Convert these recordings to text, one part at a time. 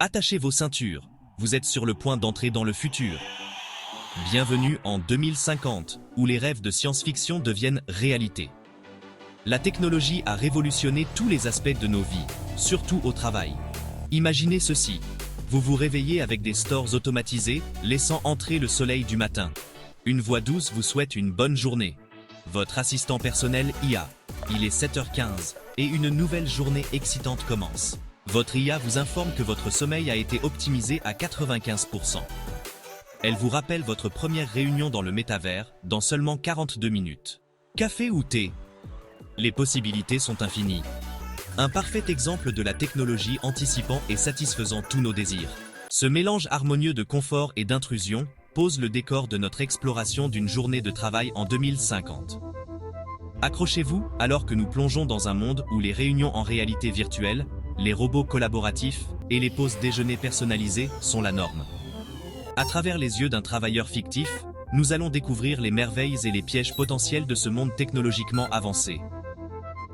Attachez vos ceintures, vous êtes sur le point d'entrer dans le futur. Bienvenue en 2050, où les rêves de science-fiction deviennent réalité. La technologie a révolutionné tous les aspects de nos vies, surtout au travail. Imaginez ceci. Vous vous réveillez avec des stores automatisés, laissant entrer le soleil du matin. Une voix douce vous souhaite une bonne journée. Votre assistant personnel IA. Il est 7h15, et une nouvelle journée excitante commence. Votre IA vous informe que votre sommeil a été optimisé à 95%. Elle vous rappelle votre première réunion dans le métavers, dans seulement 42 minutes. Café ou thé? Les possibilités sont infinies. Un parfait exemple de la technologie anticipant et satisfaisant tous nos désirs. Ce mélange harmonieux de confort et d'intrusion pose le décor de notre exploration d'une journée de travail en 2050. Accrochez-vous alors que nous plongeons dans un monde où les réunions en réalité virtuelle, les robots collaboratifs et les pauses déjeuner personnalisées sont la norme. À travers les yeux d'un travailleur fictif, nous allons découvrir les merveilles et les pièges potentiels de ce monde technologiquement avancé.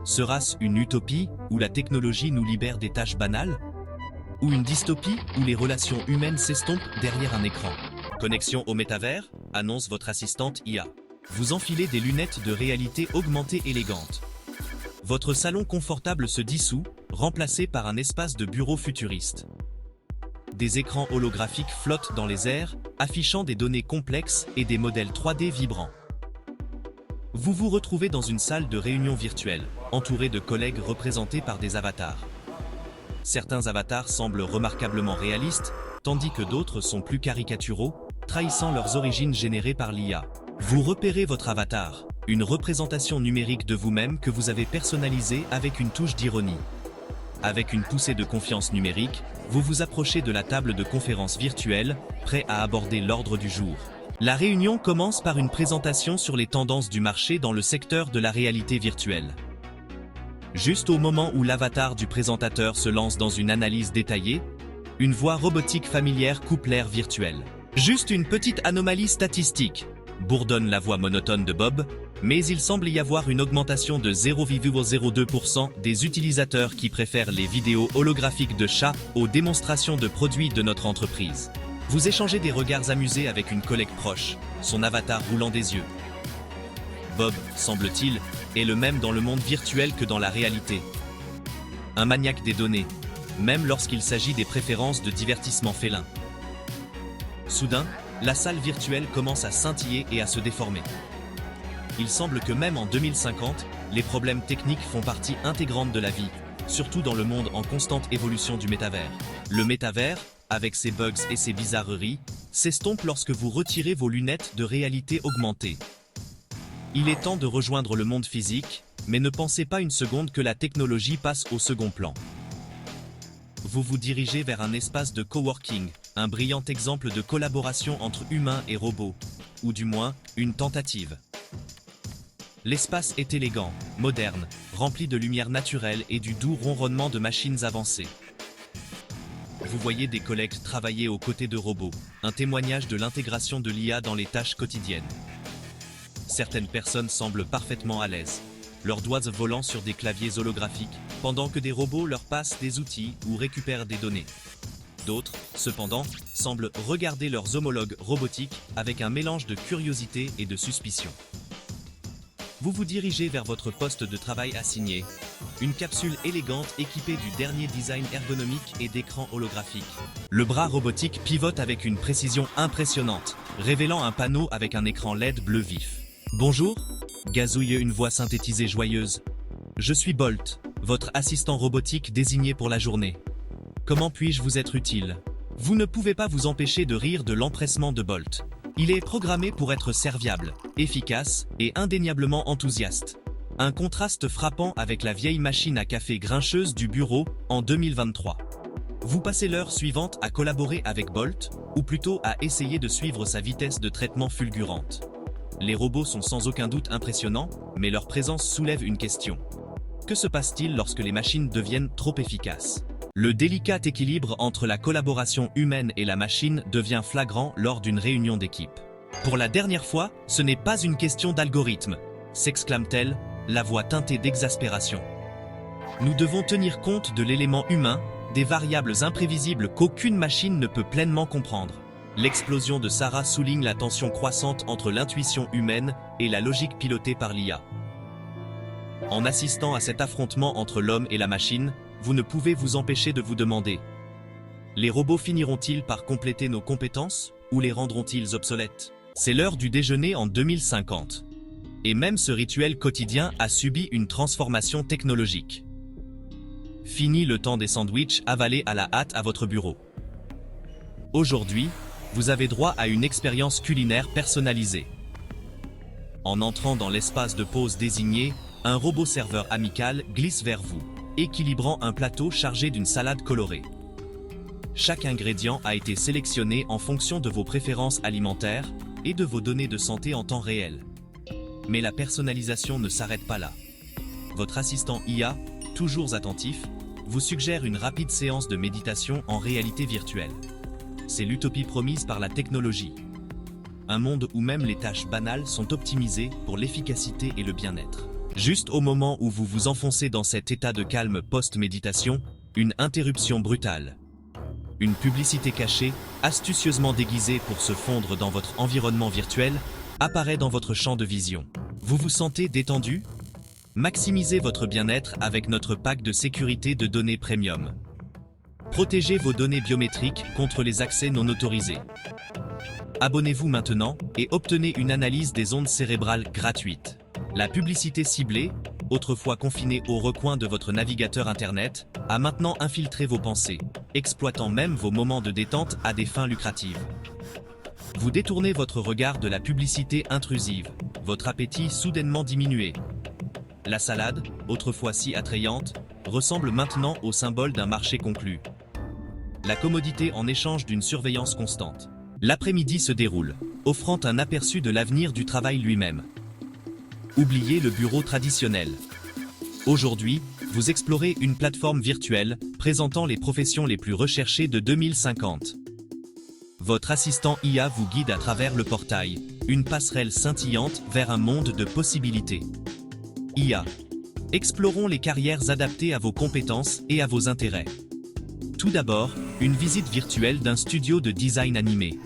Sera-ce une utopie où la technologie nous libère des tâches banales? Ou une dystopie où les relations humaines s'estompent derrière un écran? Connexion au métavers, annonce votre assistante IA. Vous enfilez des lunettes de réalité augmentée élégantes. Votre salon confortable se dissout, remplacé par un espace de bureau futuriste. Des écrans holographiques flottent dans les airs, affichant des données complexes et des modèles 3D vibrants. Vous vous retrouvez dans une salle de réunion virtuelle, entouré de collègues représentés par des avatars. Certains avatars semblent remarquablement réalistes, tandis que d'autres sont plus caricaturaux, trahissant leurs origines générées par l'IA. Vous repérez votre avatar, une représentation numérique de vous-même que vous avez personnalisée avec une touche d'ironie. Avec une poussée de confiance numérique, vous vous approchez de la table de conférence virtuelle, prêt à aborder l'ordre du jour. La réunion commence par une présentation sur les tendances du marché dans le secteur de la réalité virtuelle. Juste au moment où l'avatar du présentateur se lance dans une analyse détaillée, une voix robotique familière coupe l'air virtuel. Juste une petite anomalie statistique, bourdonne la voix monotone de Bob, mais il semble y avoir une augmentation de 0,02% des utilisateurs qui préfèrent les vidéos holographiques de chats aux démonstrations de produits de notre entreprise. Vous échangez des regards amusés avec une collègue proche, son avatar roulant des yeux. Bob, semble-t-il, est le même dans le monde virtuel que dans la réalité. Un maniaque des données, même lorsqu'il s'agit des préférences de divertissement félin. Soudain, la salle virtuelle commence à scintiller et à se déformer. Il semble que même en 2050, les problèmes techniques font partie intégrante de la vie, surtout dans le monde en constante évolution du métavers. Le métavers, avec ses bugs et ses bizarreries, s'estompe lorsque vous retirez vos lunettes de réalité augmentée. Il est temps de rejoindre le monde physique, mais ne pensez pas une seconde que la technologie passe au second plan. Vous vous dirigez vers un espace de coworking, un brillant exemple de collaboration entre humains et robots, ou du moins, une tentative. L'espace est élégant, moderne, rempli de lumière naturelle et du doux ronronnement de machines avancées. Vous voyez des collègues travailler aux côtés de robots, un témoignage de l'intégration de l'IA dans les tâches quotidiennes. Certaines personnes semblent parfaitement à l'aise, leurs doigts volant sur des claviers holographiques, pendant que des robots leur passent des outils ou récupèrent des données. D'autres, cependant, semblent regarder leurs homologues robotiques avec un mélange de curiosité et de suspicion. Vous vous dirigez vers votre poste de travail assigné, une capsule élégante équipée du dernier design ergonomique et d'écran holographique. Le bras robotique pivote avec une précision impressionnante, révélant un panneau avec un écran LED bleu vif. Bonjour, gazouille une voix synthétisée joyeuse. Je suis Bolt, votre assistant robotique désigné pour la journée. Comment puis-je vous être utile? Vous ne pouvez pas vous empêcher de rire de l'empressement de Bolt. Il est programmé pour être serviable, efficace et indéniablement enthousiaste. Un contraste frappant avec la vieille machine à café grincheuse du bureau en 2023. Vous passez l'heure suivante à collaborer avec Bolt, ou plutôt à essayer de suivre sa vitesse de traitement fulgurante. Les robots sont sans aucun doute impressionnants, mais leur présence soulève une question. Que se passe-t-il lorsque les machines deviennent trop efficaces? Le délicat équilibre entre la collaboration humaine et la machine devient flagrant lors d'une réunion d'équipe. Pour la dernière fois, ce n'est pas une question d'algorithme, s'exclame-t-elle, la voix teintée d'exaspération. Nous devons tenir compte de l'élément humain, des variables imprévisibles qu'aucune machine ne peut pleinement comprendre. L'explosion de Sarah souligne la tension croissante entre l'intuition humaine et la logique pilotée par l'IA. En assistant à cet affrontement entre l'homme et la machine, vous ne pouvez vous empêcher de vous demander: les robots finiront-ils par compléter nos compétences ou les rendront-ils obsolètes? C'est l'heure du déjeuner en 2050. Et même ce rituel quotidien a subi une transformation technologique. Fini le temps des sandwichs avalés à la hâte à votre bureau. Aujourd'hui, vous avez droit à une expérience culinaire personnalisée. En entrant dans l'espace de pause désigné, un robot serveur amical glisse vers vous, équilibrant un plateau chargé d'une salade colorée. Chaque ingrédient a été sélectionné en fonction de vos préférences alimentaires et de vos données de santé en temps réel. Mais la personnalisation ne s'arrête pas là. Votre assistant IA, toujours attentif, vous suggère une rapide séance de méditation en réalité virtuelle. C'est l'utopie promise par la technologie. Un monde où même les tâches banales sont optimisées pour l'efficacité et le bien-être. Juste au moment où vous vous enfoncez dans cet état de calme post-méditation, une interruption brutale. Une publicité cachée, astucieusement déguisée pour se fondre dans votre environnement virtuel, apparaît dans votre champ de vision. Vous vous sentez détendu? Maximisez votre bien-être avec notre pack de sécurité de données premium. Protégez vos données biométriques contre les accès non autorisés. Abonnez-vous maintenant et obtenez une analyse des ondes cérébrales gratuite. La publicité ciblée, autrefois confinée au recoin de votre navigateur Internet, a maintenant infiltré vos pensées, exploitant même vos moments de détente à des fins lucratives. Vous détournez votre regard de la publicité intrusive, votre appétit soudainement diminué. La salade, autrefois si attrayante, ressemble maintenant au symbole d'un marché conclu. La commodité en échange d'une surveillance constante. L'après-midi se déroule, offrant un aperçu de l'avenir du travail lui-même. Oubliez le bureau traditionnel. Aujourd'hui, vous explorez une plateforme virtuelle présentant les professions les plus recherchées de 2050. Votre assistant IA vous guide à travers le portail, une passerelle scintillante vers un monde de possibilités. IA. Explorons les carrières adaptées à vos compétences et à vos intérêts. Tout d'abord, une visite virtuelle d'un studio de design animé.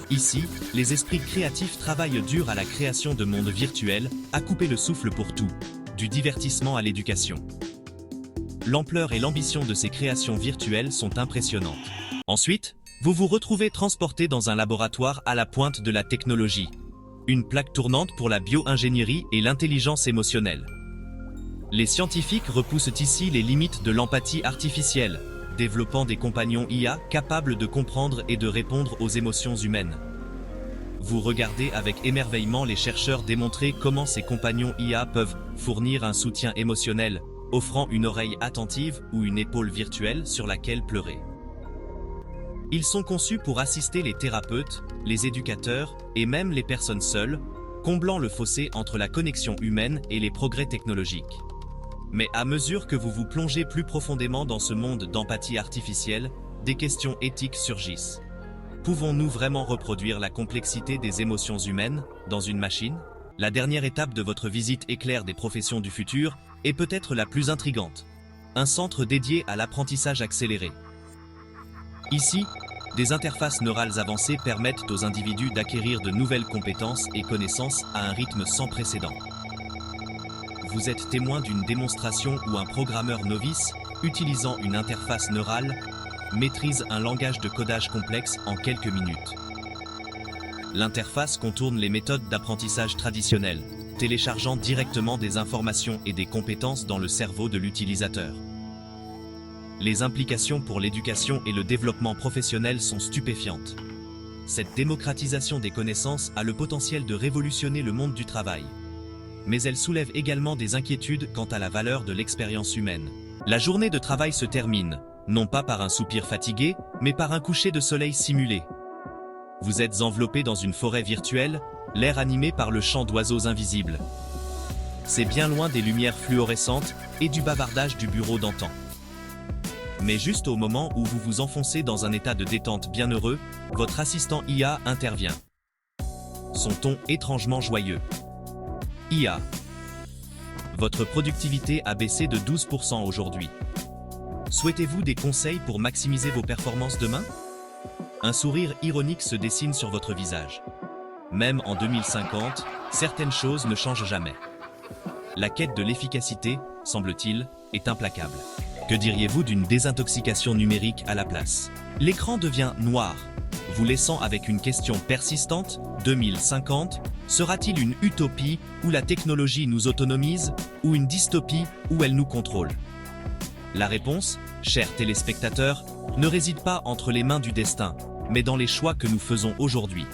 Ici, les esprits créatifs travaillent dur à la création de mondes virtuels, à couper le souffle pour tout, du divertissement à l'éducation. L'ampleur et l'ambition de ces créations virtuelles sont impressionnantes. Ensuite, vous vous retrouvez transporté dans un laboratoire à la pointe de la technologie. Une plaque tournante pour la bio-ingénierie et l'intelligence émotionnelle. Les scientifiques repoussent ici les limites de l'empathie artificielle, développant des compagnons IA capables de comprendre et de répondre aux émotions humaines. Vous regardez avec émerveillement les chercheurs démontrer comment ces compagnons IA peuvent fournir un soutien émotionnel, offrant une oreille attentive ou une épaule virtuelle sur laquelle pleurer. Ils sont conçus pour assister les thérapeutes, les éducateurs et même les personnes seules, comblant le fossé entre la connexion humaine et les progrès technologiques. Mais à mesure que vous vous plongez plus profondément dans ce monde d'empathie artificielle, des questions éthiques surgissent. Pouvons-nous vraiment reproduire la complexité des émotions humaines dans une machine? La dernière étape de votre visite éclair des professions du futur est peut-être la plus intrigante. Un centre dédié à l'apprentissage accéléré. Ici, des interfaces neurales avancées permettent aux individus d'acquérir de nouvelles compétences et connaissances à un rythme sans précédent. Vous êtes témoin d'une démonstration où un programmeur novice, utilisant une interface neurale, maîtrise un langage de codage complexe en quelques minutes. L'interface contourne les méthodes d'apprentissage traditionnelles, téléchargeant directement des informations et des compétences dans le cerveau de l'utilisateur. Les implications pour l'éducation et le développement professionnel sont stupéfiantes. Cette démocratisation des connaissances a le potentiel de révolutionner le monde du travail. Mais elle soulève également des inquiétudes quant à la valeur de l'expérience humaine. La journée de travail se termine, non pas par un soupir fatigué, mais par un coucher de soleil simulé. Vous êtes enveloppé dans une forêt virtuelle, l'air animé par le chant d'oiseaux invisibles. C'est bien loin des lumières fluorescentes et du bavardage du bureau d'antan. Mais juste au moment où vous vous enfoncez dans un état de détente bienheureux, votre assistant IA intervient. Son ton étrangement joyeux. IA. Votre productivité a baissé de 12% aujourd'hui. Souhaitez-vous des conseils pour maximiser vos performances demain? Un sourire ironique se dessine sur votre visage. Même en 2050, certaines choses ne changent jamais. La quête de l'efficacité, semble-t-il, est implacable. Que diriez-vous d'une désintoxication numérique à la place? L'écran devient noir, vous laissant avec une question persistante. 2050 sera-t-il une utopie où la technologie nous autonomise ou une dystopie où elle nous contrôle? La réponse, chers téléspectateurs, ne réside pas entre les mains du destin, mais dans les choix que nous faisons aujourd'hui.